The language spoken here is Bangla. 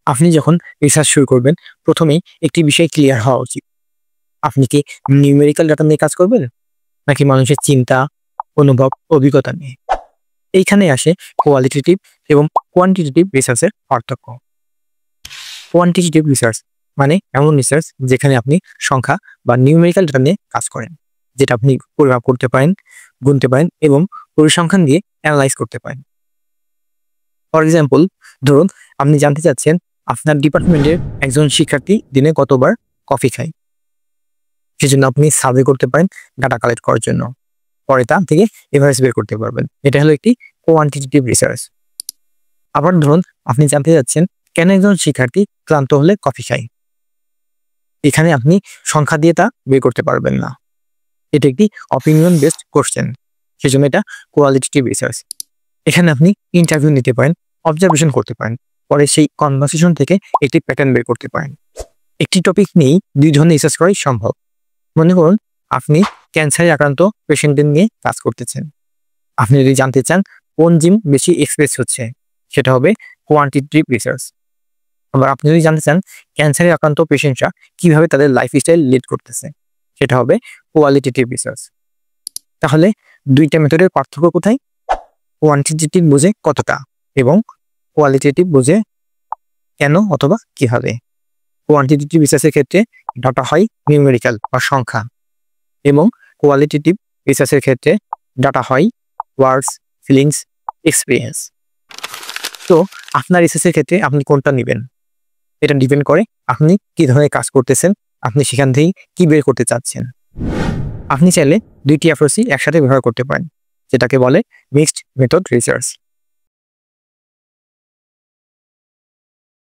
আপনি যখন রিসার্চ শুরু করবেন, প্রথমেই একটি বিষয় ক্লিয়ার হওয়া উচিত। আপনি কি নিউমেরিক্যাল ডাটা নিয়ে কাজ করবেন? নাকি মানুষের চিন্তা, অনুভব, অভিজ্ঞতা নিয়ে? এইখানে আসে কোয়ালিটেটিভ এবং কোয়ান্টিটেটিভ রিসার্চের পার্থক্য। কোয়ান্টিটেটিভ রিসার্চ মানে এমন রিসার্চ যেখানে আপনি সংখ্যা বা নিউমেরিক্যাল ডাটা নিয়ে কাজ করেন, যেটা আপনি পরিমাপ করতে পারেন, গুনতে পারেন এবং পরিসংখ্যান দিয়ে অ্যানালাইজ করতে পারেন। ফর এক্সাম্পল, ধরুন আপনি জানতে চাচ্ছেন আপনার ডিপার্টমেন্টের একজন শিক্ষার্থী দিনে কতবার কফি খায়। সেজন্য আপনি সার্ভে করতে পারেন ডাটা কালেক্ট করার জন্য। পরে তা থেকে এভারেজ বের করতে পারবেন। এটা হলো একটি কোয়ান্টিটেটিভ রিসার্চ। আবার ধরুন আপনি জানতে চাচ্ছেন কেন একজন শিক্ষার্থী ক্লান্ত হলে কফি খায়। এখানে আপনি সংখ্যা দিয়ে তা বের করতে পারবেন না। এটা একটি অপিনিয়ন বেসড কোশ্চেন, সেজন্য এটা কোয়ালিটেটিভ রিসার্চ। এখানে আপনি ইন্টারভিউ নিতে পারেন, অবজারভেশন করতে পারেন, পরে সেই কনভারসেশন থেকে একটি প্যাটার্ন বের করতে পারেন। একটি টপিক নিয়েই দুই ধরনের রিসার্চ করাই সম্ভব। মনে করুন আপনি ক্যান্সারে আক্রান্ত পেশেন্টদের নিয়ে কাজ করতেছেন। আপনি যদি জানতে চান কোন জিন বেশি এক্সপ্রেস হচ্ছে, সেটা হবে কোয়ান্টিটেটিভ রিসার্চ। আবার আপনি যদি জানতে চান ক্যান্সারে আক্রান্ত পেশেন্টরা কিভাবে তাদের লাইফস্টাইল লিড করতেছে, সেটা হবে কোয়ালিটেটিভ রিসার্চ। তাহলে দুইটা মেথডের পার্থক্য কোথায়? কোয়ান্টিটেটিভ বোঝে কতটা এবং কোয়ালিটেটিভ বোঝে কেন অথবা কিভাবে। কোয়ান্টিটেটিভ রিসার্চের ক্ষেত্রে ডাটা হয় নিউমেরিক্যাল বা সংখ্যা, এবং কোয়ালিটেটিভ রিসার্চের ক্ষেত্রে ডাটা হয় ওয়ার্ডস, ফিলিংস, এক্সপিরিয়েন্স। তো আপনার রিসার্চের ক্ষেত্রে আপনি কোনটা নেবেন, এটা ডিপেন্ড করে আপনি কি ধরনের কাজ করতেছেন, আপনি সেখান থেকেই কি বের করতে চাচ্ছেন। আপনি চাইলে দুইটি অ্যাপ্রোচই একসাথে ব্যবহার করতে পারেন, যেটাকে বলে মিক্সড মেথড রিসার্চ।